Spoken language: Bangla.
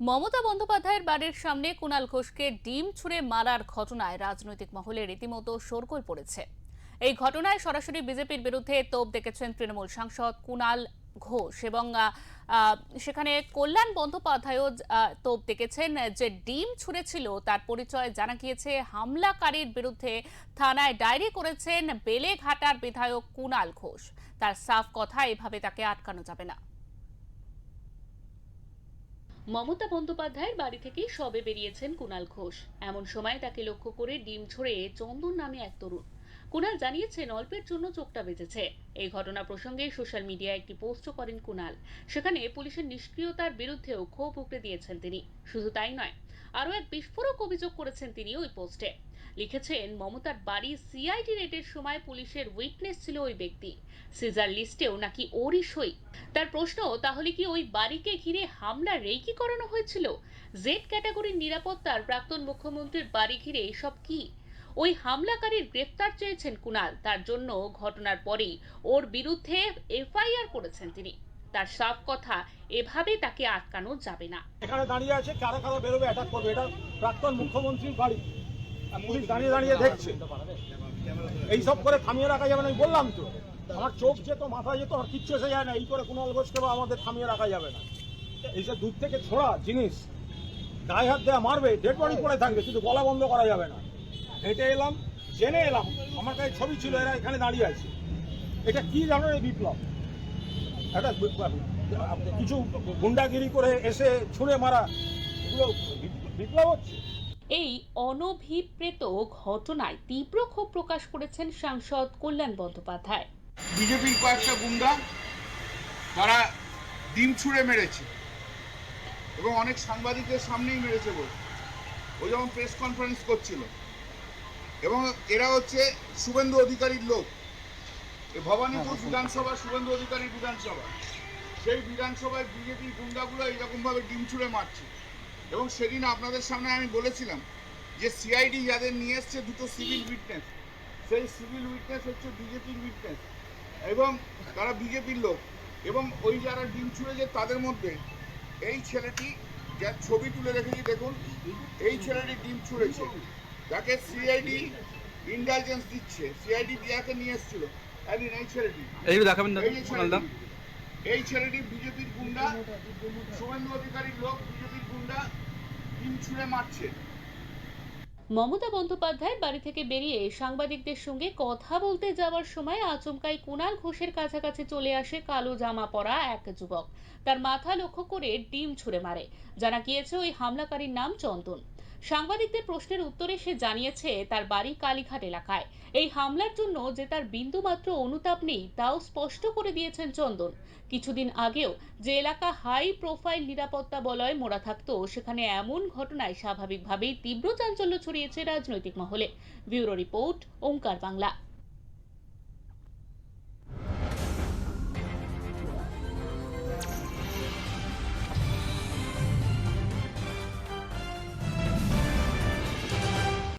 মমতা বন্দ্যোপাধ্যায়ের বাড়ির সামনে কুণাল ঘোষকে ডিম ছুঁড়ে মারার ঘটনায় রাজনৈতিক মহলে রীতিমতো শোরগোল পড়েছে। এই ঘটনায় সরাসরি বিজেপির বিরুদ্ধে তোপ দেখেছেন তৃণমূল সাংসদ কুণাল ঘোষ এবং সেখানে কল্যাণ বন্দ্যোপাধ্যায়ও তোপ দেখেছেন। যে ডিম ছুঁড়েছিল তার পরিচয় জানা গিয়েছে। হামলাকারীর বিরুদ্ধে থানায় ডায়েরি করেছেন বেলেঘাটার বিধায়ক কুণাল ঘোষ। তার সাফ কথা, এভাবে তাকে আটকানো যাবে না। মমতা বন্দ্যোপাধ্যায়ের বাড়ি থেকে সবে বেরিয়েছেন কুণাল ঘোষ। এমন সময় তাকে লক্ষ্য করে ডিম ছুঁড়ে চন্দন নামে এক তরুণ। কুণাল জানিয়েছেন, অল্পের জন্য চোখটা বেঁচেছে। এই ঘটনা প্রসঙ্গে সোশ্যাল মিডিয়ায় একটি পোস্টও করেন কুণাল। সেখানে পুলিশের নিষ্ক্রিয়তার বিরুদ্ধেও ক্ষোভ উগরে দিয়েছেন তিনি। শুধু তাই নয়, আরও এক বিস্ফোরক অভিযোগ করেছেন তিনি ওই পোস্টে। লিখেছেন, মমতার বাড়ি সিআইডি রেডের সময় পুলিশের উইটনেস ছিল ওই ব্যক্তি। সিজার লিস্টেও নাকি ওরই সই। তার প্রশ্ন, তাহলে কি ওই বাড়িকে ঘিরে হামলা রেকি করানো হয়েছিল? জেড ক্যাটাগরির নিরাপত্তার প্রাক্তন মুখ্যমন্ত্রীর বাড়ি ঘিরে এসব কি? ওই হামলাকারীর গ্রেফতার চেয়েছেন কুণাল। তার জন্য ঘটনার পরেই ওর বিরুদ্ধে এফআইআর করেছেন তিনি। তার সাফ কথা, এভাবে তাকে আটকানো যাবে না। এখানে দাঁড়িয়ে আছে, কারা কারা বেরোবে অ্যাটাক করবে, এটা প্রাক্তন মুখ্যমন্ত্রীর বাড়ি। পুলিশ দাঁড়িয়ে দাঁড়িয়ে দেখছে। এইসব করে থামিয়ে রাখা যাবে না, আমি বললাম তো। আমার চোখ যেত, মাথা যেত, আর কিচ্ছু এসে যায় না। এই করে কুণাল ঘোষকে আমাদের থামিয়ে রাখা যাবে না। এইসব দূর থেকে ছোড়া জিনিস, গায়ে হাত দেওয়া মারবে, ডেড বডি পড়ে থাকবে, কিন্তু গলা বন্ধ করা যাবে না। হেঁটে এলাম, জেনে এলাম, আমার কাছে ছবি ছিল, এরা এখানে দাঁড়িয়ে আছে। এটা কি জানো, এই বিপ্লব। এটা কিছু গুন্ডাগিরি করে এসে ছুঁড়ে মারা, এগুলো বিপ্লব হচ্ছে। এই অনভিপ্রেত ঘটনায় তীব্র ক্ষোভ প্রকাশ করেছেন সাংসদ কল্যাণ বন্দ্যোপাধ্যায়। বিজেপির কয়েকটা গুন্ডা তারা ডিম ছুঁড়ে মেরেছে এবং অনেক সাংবাদিকদের সামনেই মেরেছে বলে, ও যেমন প্রেস কনফারেন্স করছিল। এবং এরা হচ্ছে শুভেন্দু অধিকারীর লোক। ভবানীপুর বিধানসভা, শুভেন্দু অধিকারীর বিধানসভা, সেই বিধানসভায় বিজেপির গুন্ডাগুলো এইরকমভাবে ডিম ছুঁড়ে মারছে। এবং সেদিন আপনাদের সামনে আমি বলেছিলাম যে সিআইডি যাদের নিয়ে এসছে দুটো সিভিল উইটনেস, সেই সিভিল উইটনেস হচ্ছে বিজেপির উইটনেস এবং তারা বিজেপির লোক। এবং ওই যারা ডিম ছুঁড়েছে তাদের মধ্যে এই ছেলেটি, যার ছবি তুলে রেখেছি দেখুন, এই ছেলেটি ডিম ছুঁড়েছে, যাকে সিআইডি ইন্টেলিজেন্স দিচ্ছে, সিআইডি যাকে নিয়ে এসেছিল। এই ছেলেটি, এই ছেলেটি বিজেপির গুন্ডা, শুভেন্দু অধিকারীর লোক, বিজেপির গুন্ডা, ডিম ছুঁড়ে মারছে। মমতা বন্দ্যোপাধ্যায়ের বাড়ি থেকে বেরিয়ে সাংবাদিকদের সঙ্গে কথা বলতে যাওয়ার সময় আচমকাই কুণাল ঘোষের কাছাকাছি চলে আসে কালো জামা পরা এক যুবক। তার মাথা লক্ষ্য করে ডিম ছুঁড়ে মারে। জানা গিয়েছে ওই হামলাকারীর নাম চন্দন। সাংবাদিকদের প্রশ্নের উত্তরে সে জানিয়েছে তার বাড়ি কালীঘাট এলাকায়। এই হামলার জন্য যে তার বিন্দুমাত্র অনুতাপ নেই তাও স্পষ্ট করে দিয়েছেন চন্দন। কিছুদিন আগেও যে এলাকা হাই প্রোফাইল নিরাপত্তা বলয়ে মোড়া থাকতো, সেখানে এমন ঘটনায় স্বাভাবিকভাবেই তীব্র চাঞ্চল্য ছড়িয়েছে রাজনৈতিক মহলে। ব্যুরো রিপোর্ট, ওঙ্কার বাংলা।